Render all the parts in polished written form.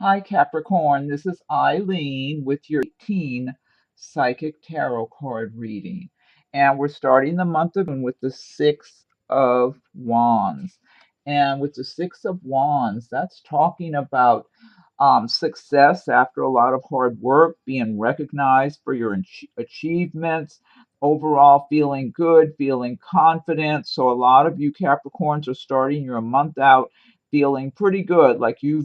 Hi, Capricorn. This is Eileen with your 18 Psychic Tarot card reading. And we're starting the month of June with the Six of Wands. And with the Six of Wands, that's talking about success after a lot of hard work, being recognized for your achievements, overall feeling good, feeling confident. So, a lot of you Capricorns are starting your month out feeling pretty good. Like you've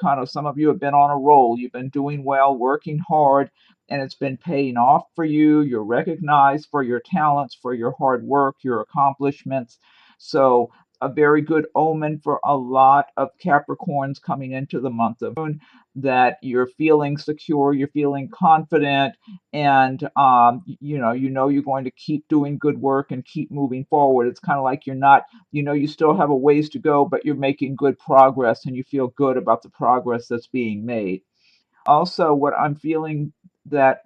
kind of, some of you have been on a roll. You've been doing well, working hard, and it's been paying off for you. You're recognized for your talents, for your hard work, your accomplishments. So, a very good omen for a lot of Capricorns coming into the month of June, that you're feeling secure, you're feeling confident, and you know you're going to keep doing good work and keep moving forward. It's kind of like you're not, you still have a ways to go, but you're making good progress and you feel good about the progress that's being made. Also, what I'm feeling, that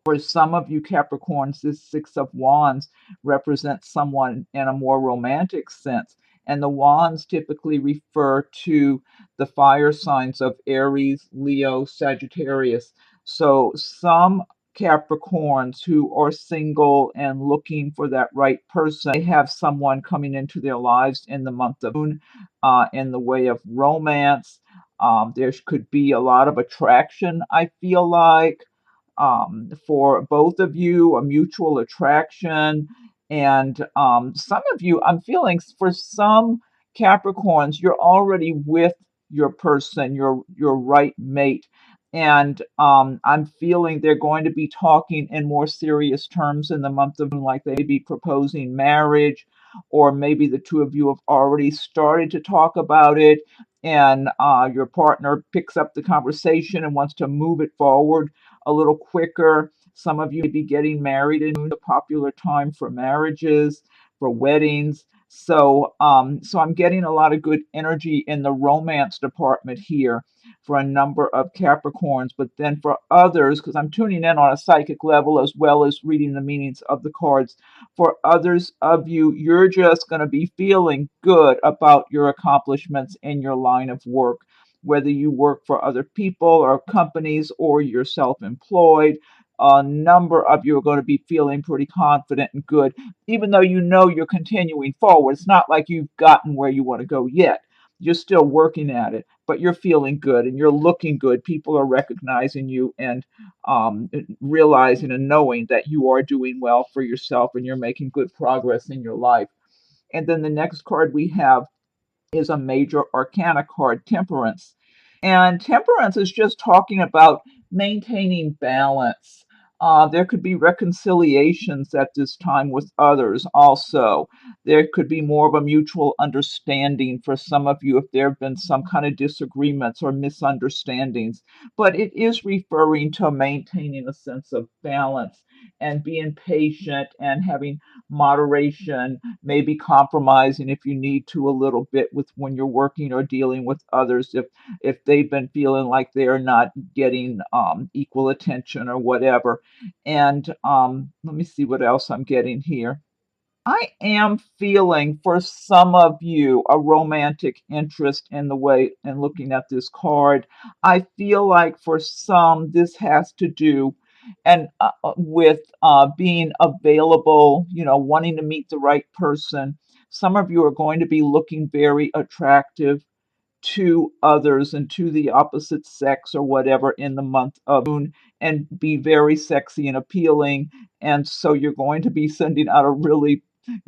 for some of you Capricorns, this Six of Wands represents someone in a more romantic sense. And the wands typically refer to the fire signs of Aries, Leo, Sagittarius. So some Capricorns who are single and looking for that right person, they have someone coming into their lives in the month of June in the way of romance. There could be a lot of attraction, I feel like, for both of you, a mutual attraction. And some of you, I'm feeling for some Capricorns, you're already with your person, your right mate. And I'm feeling they're going to be talking in more serious terms in the month of June, like they may be proposing marriage, or maybe the two of you have already started to talk about it, and your partner picks up the conversation and wants to move it forward a little quicker. Some of you may be getting married in a popular time for marriages, for weddings. So I'm getting a lot of good energy in the romance department here for a number of Capricorns. But then for others, because I'm tuning in on a psychic level as well as reading the meanings of the cards, for others of you, you're just going to be feeling good about your accomplishments in your line of work, whether you work for other people or companies or you're self employed. A number of you are going to be feeling pretty confident and good, even though you know you're continuing forward. It's not like you've gotten where you want to go yet. You're still working at it, but you're feeling good and you're looking good. People are recognizing you and realizing and knowing that you are doing well for yourself and you're making good progress in your life. And then the next card we have is a major arcana card, Temperance. And Temperance is just talking about maintaining balance. There could be reconciliations at this time with others also. There could be more of a mutual understanding for some of you if there have been some kind of disagreements or misunderstandings. But it is referring to maintaining a sense of balance and being patient and having moderation, maybe compromising if you need to a little bit with when you're working or dealing with others, if they've been feeling like they're not getting equal attention or whatever. And let me see what else I'm getting here. I am feeling for some of you a romantic interest in the way and looking at this card. I feel like for some this has to do and with being available, wanting to meet the right person. Some of you are going to be looking very attractive to others and to the opposite sex or whatever in the month of June, and be very sexy and appealing. And so you're going to be sending out a really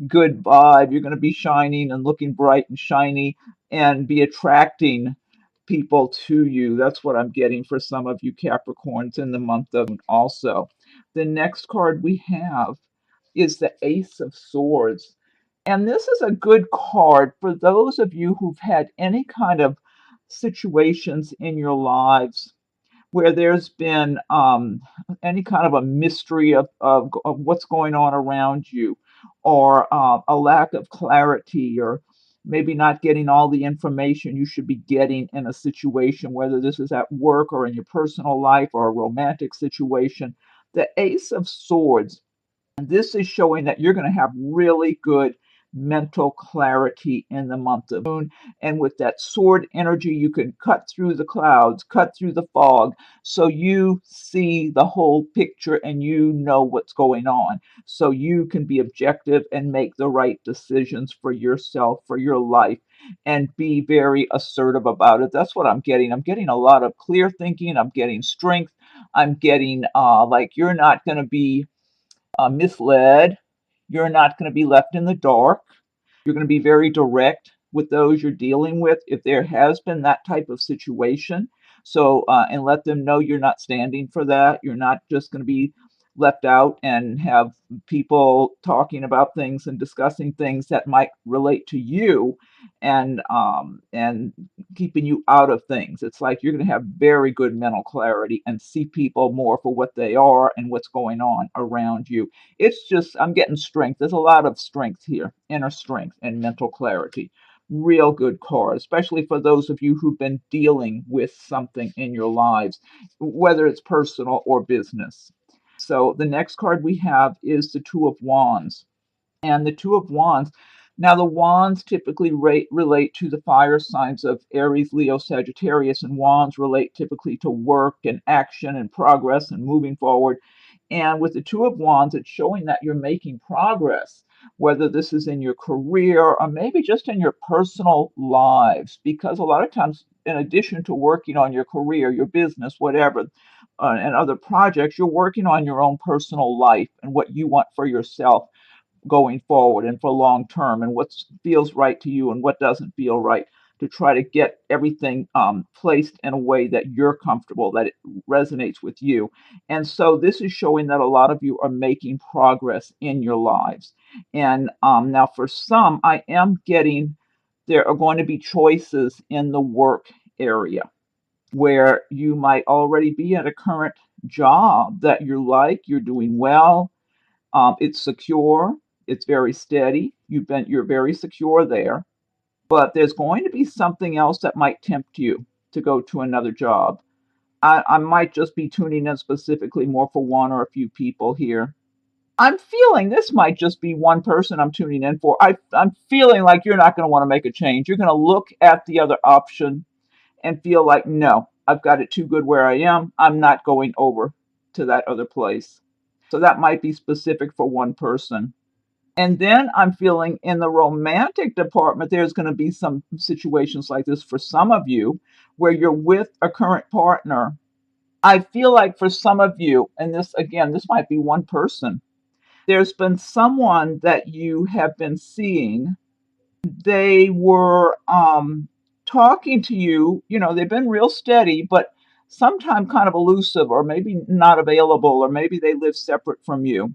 good vibe. You're going to be shining and looking bright and shiny and be attracting people to you. That's what I'm getting for some of you Capricorns in the month of June also. The next card we have is the Ace of Swords. And this is a good card for those of you who've had any kind of situations in your lives where there's been any kind of a mystery of what's going on around you, or a lack of clarity, or maybe not getting all the information you should be getting in a situation, whether this is at work or in your personal life or a romantic situation. The Ace of Swords, and this is showing that you're going to have really good mental clarity in the month of June. And with that sword energy, you can cut through the clouds, cut through the fog, so you see the whole picture and you know what's going on. So you can be objective and make the right decisions for yourself, for your life, and be very assertive about it. That's what I'm getting. I'm getting a lot of clear thinking. I'm getting strength. I'm getting like you're not going to be misled. You're not going to be left in the dark. You're going to be very direct with those you're dealing with if there has been that type of situation. So, and let them know you're not standing for that. You're not just going to be left out and have people talking about things and discussing things that might relate to you and keeping you out of things. It's like you're going to have very good mental clarity and see people more for what they are and what's going on around you. It's just, I'm getting strength. There's a lot of strength here, inner strength and mental clarity. Real good card, especially for those of you who've been dealing with something in your lives, whether it's personal or business. So the next card we have is the Two of Wands. And the Two of Wands, now the wands typically relate to the fire signs of Aries, Leo, Sagittarius, and wands relate typically to work and action and progress and moving forward. And with the Two of Wands, it's showing that you're making progress, whether this is in your career or maybe just in your personal lives. Because a lot of times, in addition to working on your career, your business, whatever, and other projects, you're working on your own personal life and what you want for yourself going forward and for long term, and what feels right to you and what doesn't feel right, to try to get everything placed in a way that you're comfortable, that it resonates with you. And so this is showing that a lot of you are making progress in your lives. And now for some, I am getting there are going to be choices in the work area where you might already be at a current job that you like, you're doing well, it's secure. It's very steady. You're very secure there. But there's going to be something else that might tempt you to go to another job. I might just be tuning in specifically more for one or a few people here. I'm feeling this might just be one person I'm tuning in for. I'm feeling like you're not going to want to make a change. You're going to look at the other option and feel like, no, I've got it too good where I am. I'm not going over to that other place. So that might be specific for one person. And then I'm feeling in the romantic department, there's going to be some situations like this for some of you where you're with a current partner. I feel like for some of you, and this again, this might be one person, there's been someone that you have been seeing. They were talking to you, they've been real steady, but sometimes kind of elusive or maybe not available, or maybe they live separate from you.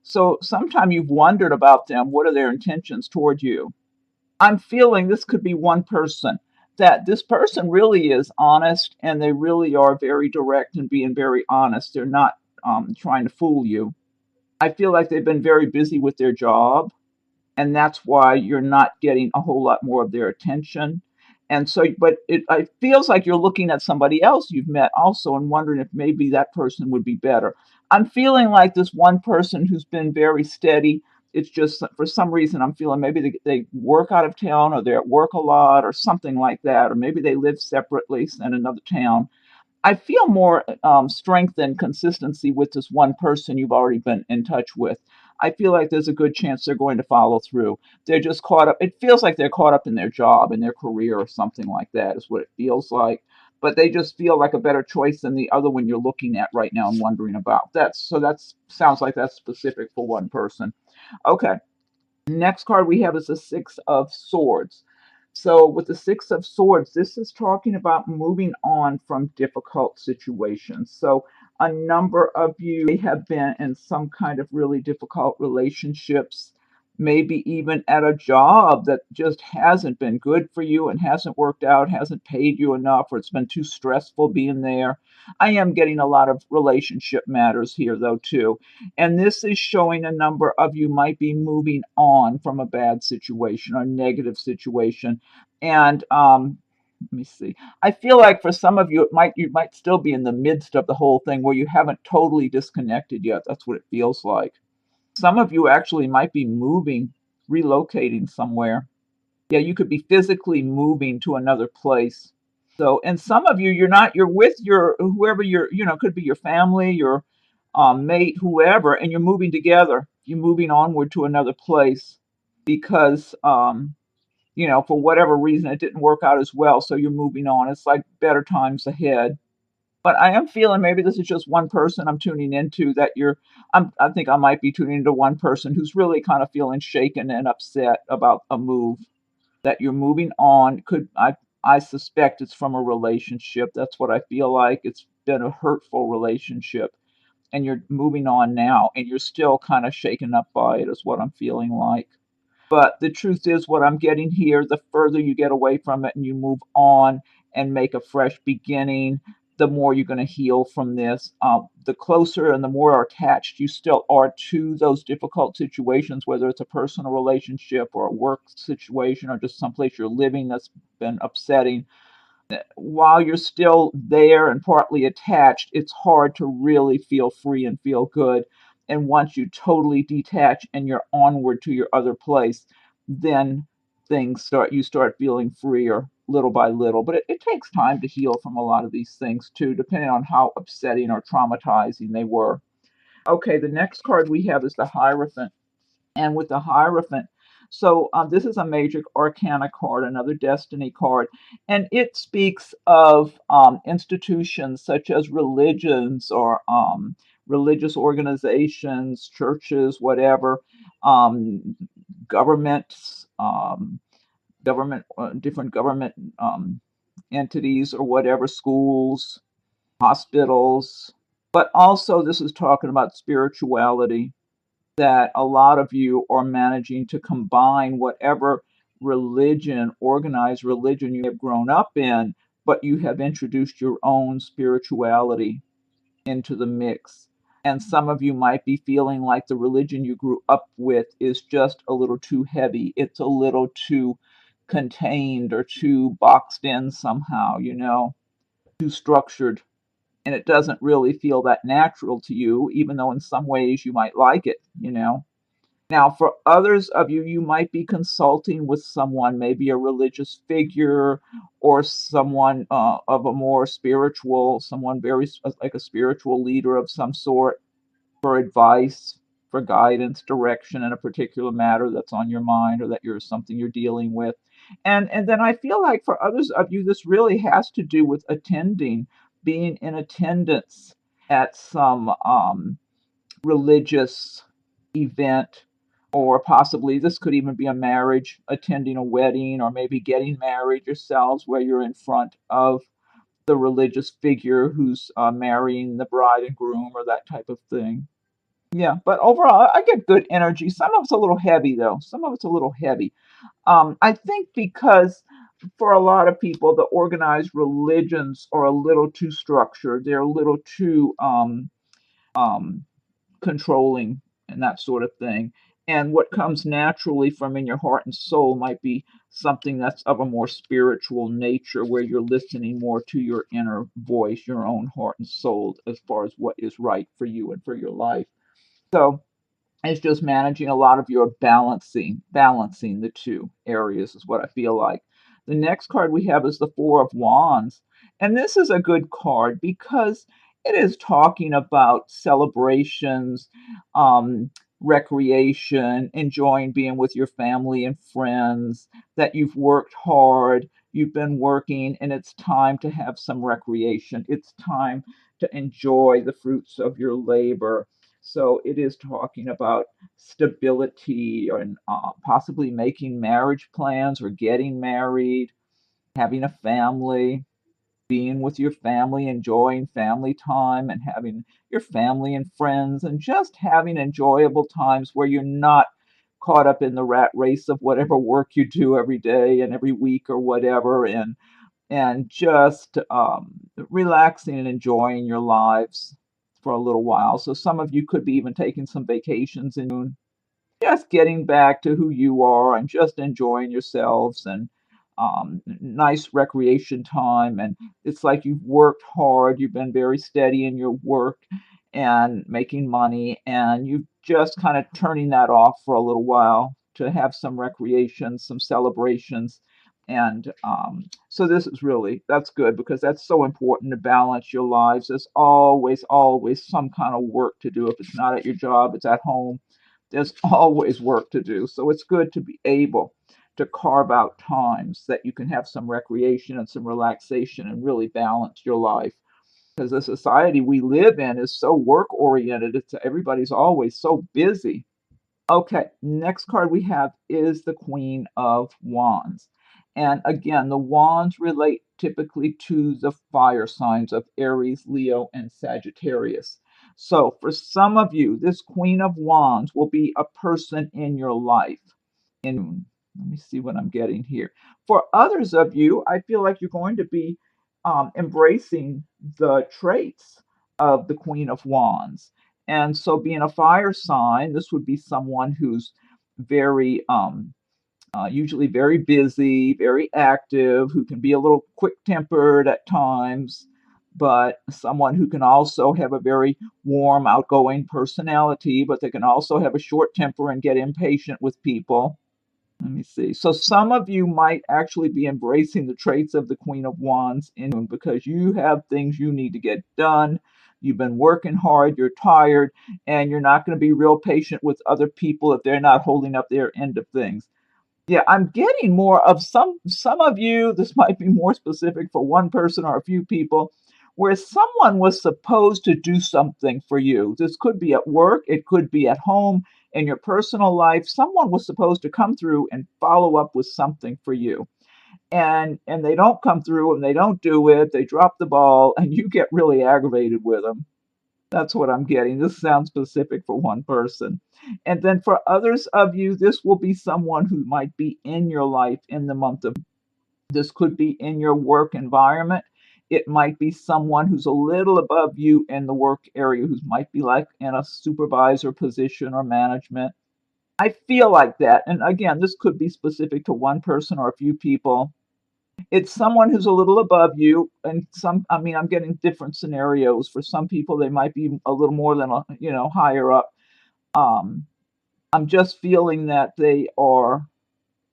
So sometime you've wondered about them. What are their intentions toward you? I'm feeling this could be one person, that this person really is honest and they really are very direct and being very honest. They're not trying to fool you. I feel like they've been very busy with their job, and that's why you're not getting a whole lot more of their attention. And so, but it feels like you're looking at somebody else you've met also and wondering if maybe that person would be better. I'm feeling like this one person who's been very steady. It's just for some reason I'm feeling maybe they work out of town, or they're at work a lot or something like that, or maybe they live separately in another town. I feel more strength and consistency with this one person you've already been in touch with. I feel like there's a good chance they're going to follow through. They're just caught up. It feels like they're caught up in their job, in their career, or something like that, is what it feels like. But they just feel like a better choice than the other one you're looking at right now and wondering about. That's sounds like that's specific for one person. Okay. Next card we have is the Six of Swords. So, with the Six of Swords, this is talking about moving on from difficult situations. So, a number of you may have been in some kind of really difficult relationships, maybe even at a job that just hasn't been good for you and hasn't worked out, hasn't paid you enough, or it's been too stressful being there. I am getting a lot of relationship matters here, though, too. And this is showing a number of you might be moving on from a bad situation or negative situation. And let me see. I feel like for some of you, you might still be in the midst of the whole thing where you haven't totally disconnected yet. That's what it feels like. Some of you actually might be moving relocating somewhere. Yeah, you could be physically moving to another place. So, and some of you, you're with your, whoever you're, could be your family, your mate, whoever, and you're moving together. You're moving onward to another place because, for whatever reason, it didn't work out as well. So you're moving on. It's like better times ahead. But I am feeling maybe this is just one person I'm tuning into that I think I might be tuning into one person who's really kind of feeling shaken and upset about a move that you're moving on. I suspect it's from a relationship. That's what I feel like. It's been a hurtful relationship and you're moving on now and you're still kind of shaken up by it is what I'm feeling like. But the truth is, what I'm getting here, the further you get away from it and you move on and make a fresh beginning, the more you're going to heal from this. The closer and the more attached you still are to those difficult situations, whether it's a personal relationship or a work situation or just someplace you're living that's been upsetting, while you're still there and partly attached, it's hard to really feel free and feel good. And once you totally detach and you're onward to your other place, then you start feeling freer little by little. But it takes time to heal from a lot of these things too, depending on how upsetting or traumatizing they were. Okay, the next card we have is the Hierophant. And with the Hierophant, so this is a major arcana card, another destiny card, and it speaks of institutions such as religions or religious organizations, churches, whatever, um, governments, different government entities or whatever, schools, hospitals. But also, this is talking about spirituality, that a lot of you are managing to combine whatever religion, organized religion you have grown up in, but you have introduced your own spirituality into the mix. And some of you might be feeling like the religion you grew up with is just a little too heavy. It's a little too contained or too boxed in somehow, too structured. And it doesn't really feel that natural to you, even though in some ways you might like it. Now, for others of you, you might be consulting with someone, maybe a religious figure or someone of a more spiritual, someone very like a spiritual leader of some sort for advice, for guidance, direction in a particular matter that's on your mind or that you're something you're dealing with. And then I feel like for others of you, this really has to do with attending, being in attendance at some religious event, or possibly this could even be a marriage, attending a wedding, or maybe getting married yourselves where you're in front of the religious figure who's marrying the bride and groom or that type of thing. Yeah, but overall, I get good energy. Some of it's a little heavy, though. Some of it's a little heavy. I think because for a lot of people, the organized religions are a little too structured. They're a little too um, controlling and that sort of thing. And what comes naturally from in your heart and soul might be something that's of a more spiritual nature, where you're listening more to your inner voice, your own heart and soul, as far as what is right for you and for your life. So it's just managing a lot of your balancing the two areas is what I feel like. The next card we have is the Four of Wands. And this is a good card because it is talking about celebrations, um, recreation, enjoying being with your family and friends, that you've worked hard, you've been working, and it's time to have some recreation. It's time to enjoy the fruits of your labor. So it is talking about stability and possibly making marriage plans or getting married, having a family, being with your family, enjoying family time and having your family and friends, and just having enjoyable times where you're not caught up in the rat race of whatever work you do every day and every week or whatever, and just relaxing and enjoying your lives for a little while. So some of you could be even taking some vacations in June, just getting back to who you are and just enjoying yourselves, and nice recreation time. And it's like you've worked hard, you've been very steady in your work and making money, and you just kind of turning that off for a little while. to have some recreation, some celebrations. And so this is really, that's good because that's so important to balance your lives. There's always, always some kind of work to do. If it's not at your job, it's at home. There's always work to do. So it's good to be able to carve out times that you can have some recreation and some relaxation and really balance your life. Because the society we live in is so work oriented, it's everybody's always so busy. Okay, next card we have is the Queen of Wands. And again, the wands relate typically to the fire signs of Aries, Leo, and Sagittarius. So for some of you, this Queen of Wands will be a person in your life. Let me see what I'm getting here. For others of you, I feel like you're going to be embracing the traits of the Queen of Wands. And so, being a fire sign, this would be someone who's very, usually very busy, very active, who can be a little quick tempered at times, but someone who can also have a very warm, outgoing personality, but they can also have a short temper and get impatient with people. Let me see. So some of you might actually be embracing the traits of the Queen of Wands in because you have things you need to get done. You've been working hard, you're tired, and you're not going to be real patient with other people if they're not holding up their end of things. Yeah, I'm getting more of some of you, this might be more specific for one person or a few people, where someone was supposed to do something for you. This could be at work, it could be at home, in your personal life. Someone was supposed to come through and follow up with something for you. And they don't come through and they don't do it, they drop the ball, and you get really aggravated with them. That's what I'm getting. This sounds specific for one person. And then for others of you, this will be someone who might be in your life in the month of. This could be in your work environment. It might be someone who's a little above you in the work area, who might be like in a supervisor position or management. I feel like that. And again, this could be specific to one person or a few people. It's someone who's a little above you, and I mean, I'm getting different scenarios. For some people, they might be a little more than higher up. Um, I'm just feeling that they are.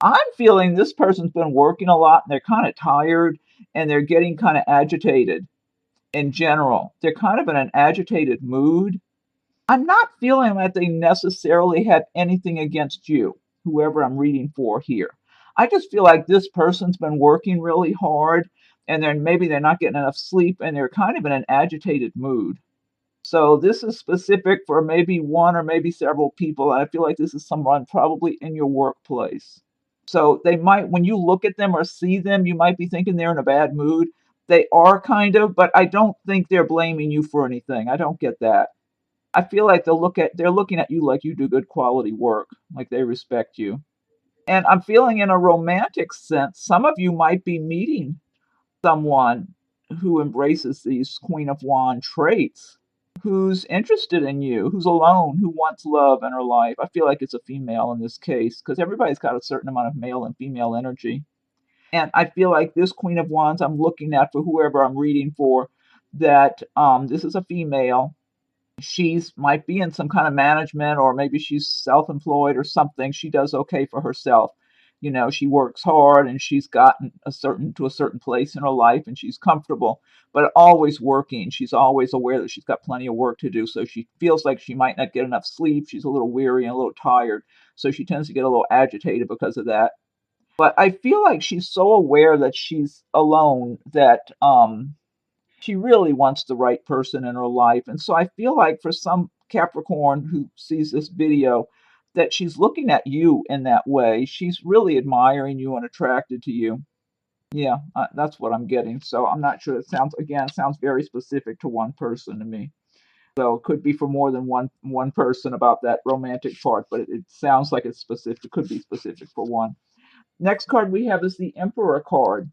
I'm feeling this person's been working a lot, and they're kind of tired, and they're getting kind of agitated in general. They're kind of in an agitated mood. I'm not feeling that they necessarily have anything against you, whoever I'm reading for here. I just feel like this person's been working really hard and then maybe they're not getting enough sleep and they're kind of in an agitated mood. So this is specific for maybe one or maybe several people. I feel like this is someone probably in your workplace. So they might, when you look at them or see them, you might be thinking they're in a bad mood. They are kind of, but I don't think they're blaming you for anything. I don't get that. I feel like they're looking at you like you do good quality work, like they respect you. And I'm feeling in a romantic sense, some of you might be meeting someone who embraces these Queen of Wands traits, who's interested in you, who's alone, who wants love in her life. I feel like it's a female in this case because everybody's got a certain amount of male and female energy. And I feel like this Queen of Wands I'm looking at for whoever I'm reading for, that this is a female. She's might be in some kind of management or maybe she's self-employed or something. She does okay for herself. She works hard and she's gotten a certain place in her life and she's comfortable, but always working. She's always aware that she's got plenty of work to do. So she feels like she might not get enough sleep. She's a little weary and a little tired. So she tends to get a little agitated because of that. But I feel like she's so aware that she's alone that she really wants the right person in her life. And so I feel like for some Capricorn who sees this video, that she's looking at you in that way. She's really admiring you and attracted to you. Yeah, that's what I'm getting. So I'm not sure. It sounds very specific to one person to me. So it could be for more than one person about that romantic part, but it sounds like it's specific. It could be specific for one. Next card we have is the Emperor card.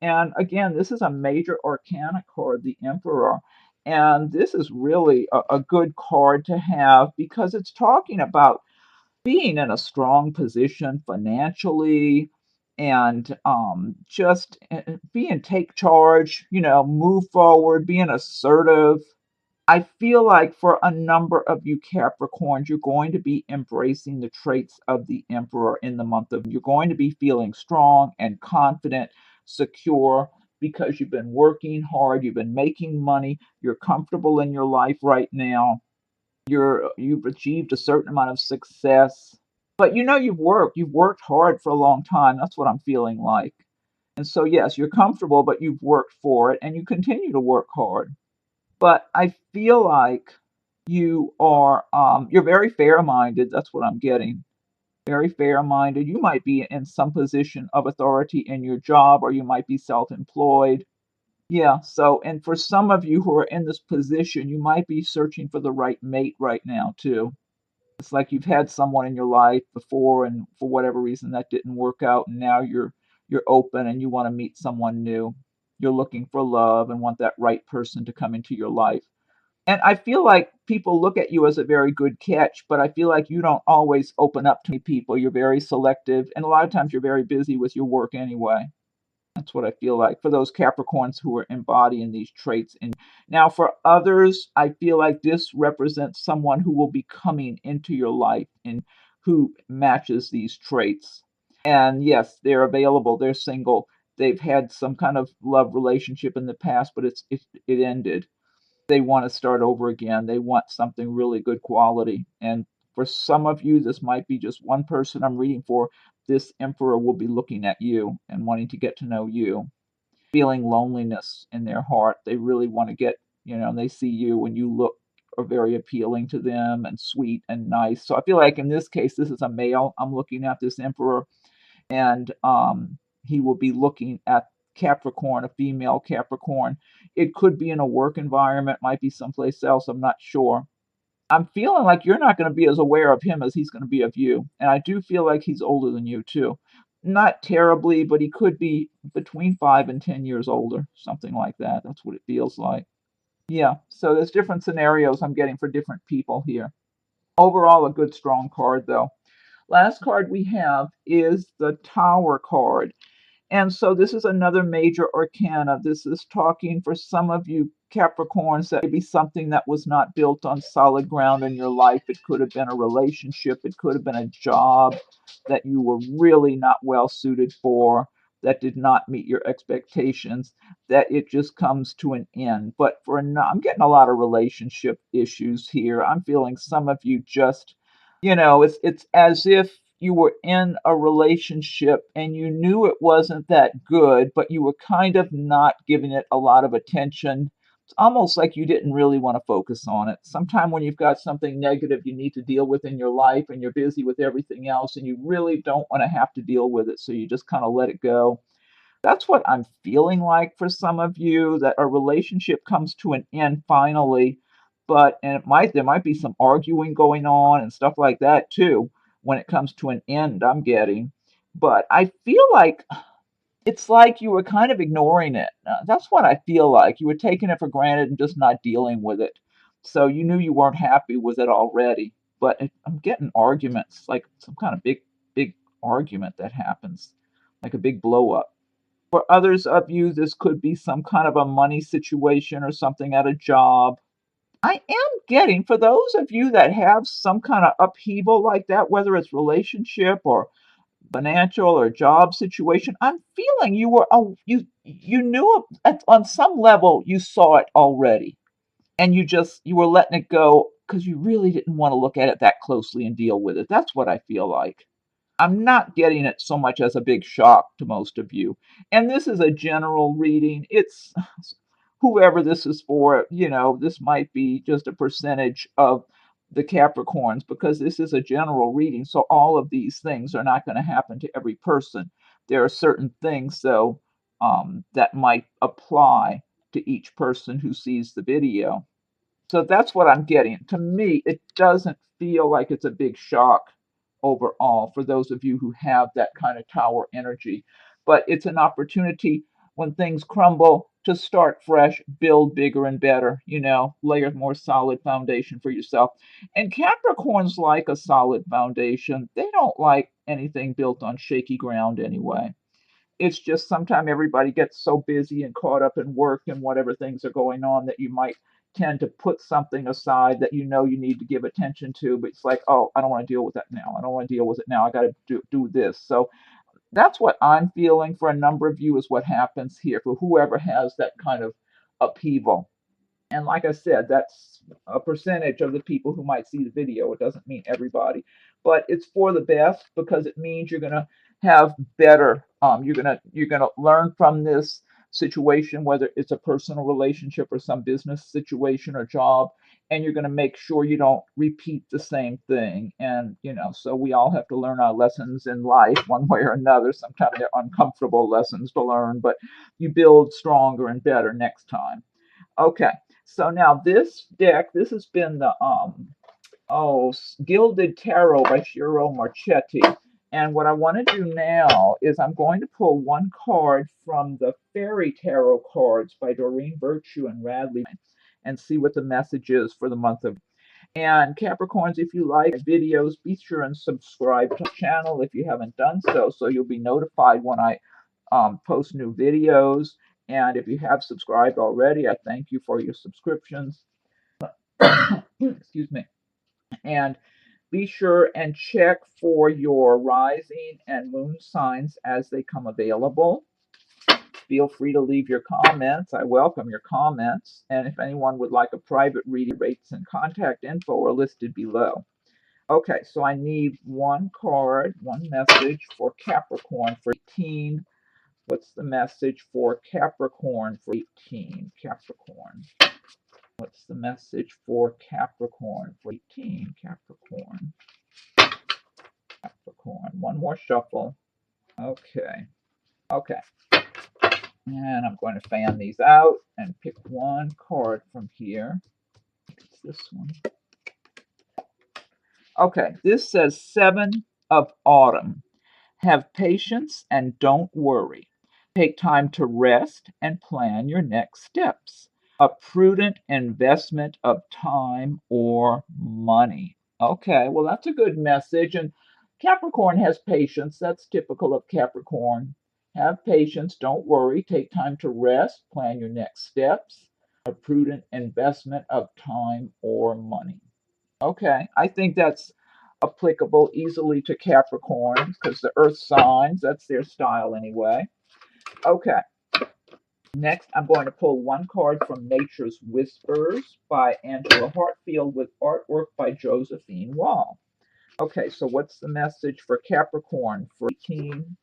And again, this is a major arcana card, the Emperor. And this is really a good card to have because it's talking about being in a strong position financially and just being take charge, move forward, being assertive. I feel like for a number of you Capricorns, you're going to be embracing the traits of the Emperor in the month of. You're going to be feeling strong and confident, secure, because you've been working hard, you've been making money, you're comfortable in your life right now. You've achieved a certain amount of success. But you know you've worked hard for a long time. That's what I'm feeling like. And so yes, you're comfortable, but you've worked for it and you continue to work hard. But I feel like you're very fair-minded. That's what I'm getting. Very fair-minded. You might be in some position of authority in your job, or you might be self-employed. Yeah, so and for some of you who are in this position, you might be searching for the right mate right now too. It's like you've had someone in your life before, and for whatever reason that didn't work out, and now you're open and you want to meet someone new. You're looking for love and want that right person to come into your life. And I feel like people look at you as a very good catch, but I feel like you don't always open up to people. You're very selective, and a lot of times you're very busy with your work anyway. That's what I feel like for those Capricorns who are embodying these traits. And now for others, I feel like this represents someone who will be coming into your life and who matches these traits. And yes, they're available, they're single, they've had some kind of love relationship in the past, but it ended. They want to start over again. They want something really good quality. And for some of you, this might be just one person I'm reading for. This emperor will be looking at you and wanting to get to know you, feeling loneliness in their heart. They really want to get, they see you and you look are very appealing to them and sweet and nice. So I feel like in this case, this is a male. I'm looking at this emperor and he will be looking at Capricorn, a female Capricorn. It could be in a work environment, might be someplace else. I'm not sure. I'm feeling like you're not going to be as aware of him as he's going to be of you. And I do feel like he's older than you, too. Not terribly, but he could be between 5 and 10 years older, something like that. That's what it feels like. Yeah, so there's different scenarios I'm getting for different people here. Overall, a good, strong card, though. Last card we have is the Tower card. And so this is another major arcana. This is talking for some of you Capricorns that may be something that was not built on solid ground in your life. It could have been a relationship, it could have been a job that you were really not well suited for, that did not meet your expectations, that it just comes to an end. But I'm getting a lot of relationship issues here. I'm feeling some of you just, it's as if you were in a relationship and you knew it wasn't that good, but you were kind of not giving it a lot of attention. It's almost like you didn't really want to focus on it. Sometime when you've got something negative you need to deal with in your life and you're busy with everything else and you really don't want to have to deal with it, so you just kind of let it go. That's what I'm feeling like for some of you, that a relationship comes to an end finally, but and there might be some arguing going on and stuff like that too when it comes to an end, I'm getting. But I feel like it's like you were kind of ignoring it. That's what I feel like. You were taking it for granted and just not dealing with it. So you knew you weren't happy with it already. But I'm getting arguments, like some kind of big argument that happens, like a big blow up. For others of you, this could be some kind of a money situation or something at a job. I am getting, for those of you that have some kind of upheaval like that, whether it's relationship or financial or job situation, I'm feeling you knew on some level you saw it already, and you were letting it go because you really didn't want to look at it that closely and deal with it. That's what I feel like. I'm not getting it so much as a big shock to most of you. And this is a general reading. It's whoever this is for, this might be just a percentage of the Capricorns because this is a general reading. So all of these things are not going to happen to every person. There are certain things, though, that might apply to each person who sees the video. So that's what I'm getting. To me, it doesn't feel like it's a big shock overall for those of you who have that kind of tower energy. But it's an opportunity when things crumble to start fresh, build bigger and better, lay a more solid foundation for yourself. And Capricorns like a solid foundation. They don't like anything built on shaky ground anyway. It's just sometimes everybody gets so busy and caught up in work and whatever things are going on that you might tend to put something aside that you know you need to give attention to, but it's like, oh, I don't want to deal with that now. I don't want to deal with it now. I got to do this. So that's what I'm feeling for a number of you, is what happens here for whoever has that kind of upheaval. And like I said, that's a percentage of the people who might see the video. It doesn't mean everybody, but it's for the best, because it means you're gonna have better. You're gonna learn from this situation, whether it's a personal relationship or some business situation or job, and you're gonna make sure you don't repeat the same thing. And so we all have to learn our lessons in life one way or another. Sometimes they're uncomfortable lessons to learn, but you build stronger and better next time. Okay, so now this deck, this has been the Gilded Tarot by Shiro Marchetti. And what I want to do now is I'm going to pull one card from the Fairy Tarot cards by Doreen Virtue and Radley, and see what the message is for the month of. And Capricorns, if you like videos, be sure and subscribe to the channel if you haven't done so, so you'll be notified when I post new videos. And if you have subscribed already, I thank you for your subscriptions. Excuse me. And be sure and check for your rising and moon signs as they come available. Feel free to leave your comments. I welcome your comments. And if anyone would like a private reading, rates and contact info are listed below. Okay, so I need one card, one message for Capricorn for 18. What's the message for Capricorn for 18? Capricorn. What's the message for Capricorn for 18? Capricorn. Capricorn. One more shuffle. Okay. Okay. And I'm going to fan these out and pick one card from here. It's this one. Okay. This says 7 of Autumn. Have patience and don't worry. Take time to rest and plan your next steps. A prudent investment of time or money. Okay, well, that's a good message. And Capricorn has patience. That's typical of Capricorn. Have patience, don't worry. Take time to rest, plan your next steps. A prudent investment of time or money. Okay, I think that's applicable easily to Capricorn because the earth signs, that's their style anyway. Okay, next I'm going to pull one card from Nature's Whispers by Angela Hartfield with artwork by Josephine Wall. Okay, so what's the message for Capricorn for 18?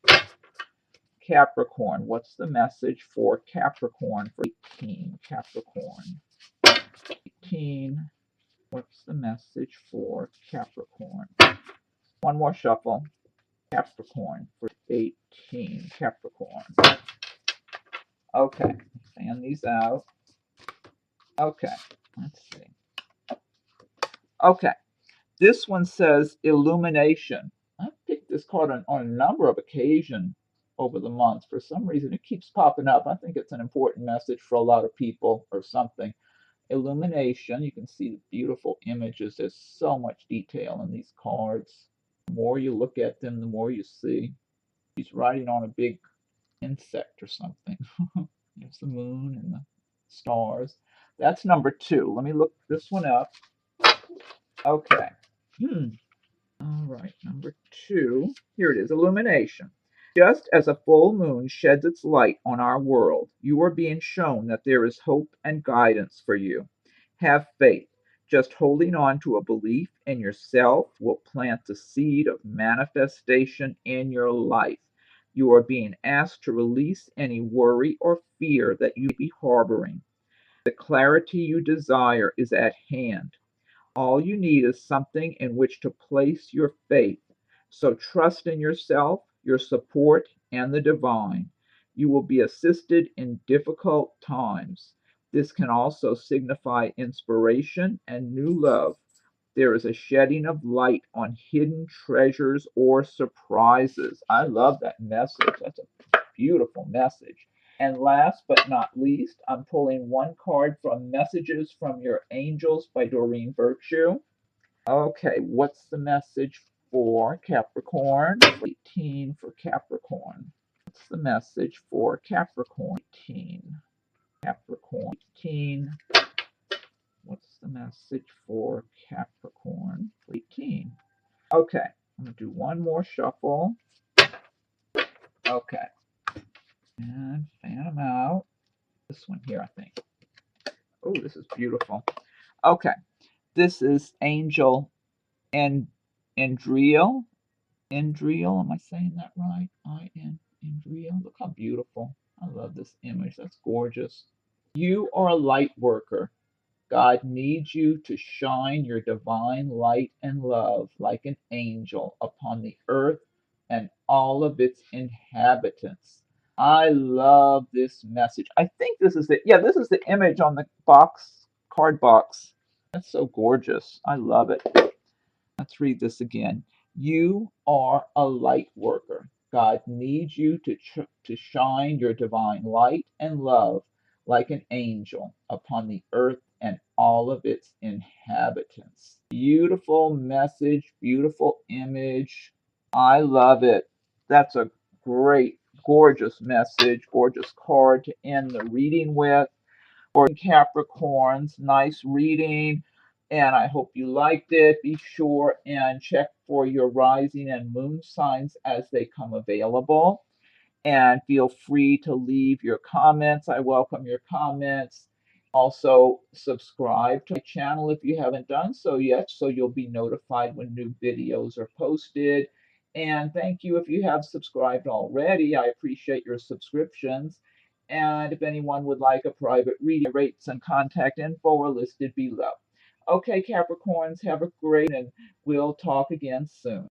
Capricorn, what's the message for Capricorn for 18? Capricorn, 18. What's the message for Capricorn? One more shuffle. Capricorn for 18. Capricorn. Okay, fan these out. Okay, let's see. Okay, this one says Illumination. I've picked this card on a number of occasions over the months. For some reason, it keeps popping up. I think it's an important message for a lot of people or something. Illumination. You can see the beautiful images. There's so much detail in these cards. The more you look at them, the more you see. He's riding on a big insect or something. There's the moon and the stars. That's number 2. Let me look this one up. Okay. All right, number 2. Here it is, Illumination. Just as a full moon sheds its light on our world, you are being shown that there is hope and guidance for you. Have faith. Just holding on to a belief in yourself will plant the seed of manifestation in your life. You are being asked to release any worry or fear that you be harboring. The clarity you desire is at hand. All you need is something in which to place your faith. So trust in yourself, your support, and the divine. You will be assisted in difficult times. This can also signify inspiration and new love. There is a shedding of light on hidden treasures or surprises. I love that message. That's a beautiful message. And last but not least, I'm pulling one card from Messages from Your Angels by Doreen Virtue. Okay, what's the message for Capricorn? 18 for Capricorn. What's the message for Capricorn? 18. Capricorn 18. the message for Capricorn 18. Okay, I'm going to do one more shuffle. Okay, and fan them out. This one here, I think. Oh, this is beautiful. Okay, this is Angel and Andriel. Andriel, am I saying that right? Andriel. Look how beautiful. I love this image. That's gorgeous. You are a light worker. God needs you to shine your divine light and love like an angel upon the earth and all of its inhabitants. I love this message. I think this is this is the image on the card box. That's so gorgeous. I love it. Let's read this again. You are a light worker. God needs you to shine your divine light and love like an angel upon the earth and all of its inhabitants. Beautiful message, beautiful image. I love it. That's a great, gorgeous message, gorgeous card to end the reading with. For Capricorns, nice reading, and I hope you liked it. Be sure and check for your rising and moon signs as they come available, and feel free to leave your comments. I welcome your comments. Also, subscribe to my channel if you haven't done so yet, so you'll be notified when new videos are posted. And thank you if you have subscribed already. I appreciate your subscriptions. And if anyone would like a private reading, rates and contact info are listed below. Okay, Capricorns, have a great, and we'll talk again soon.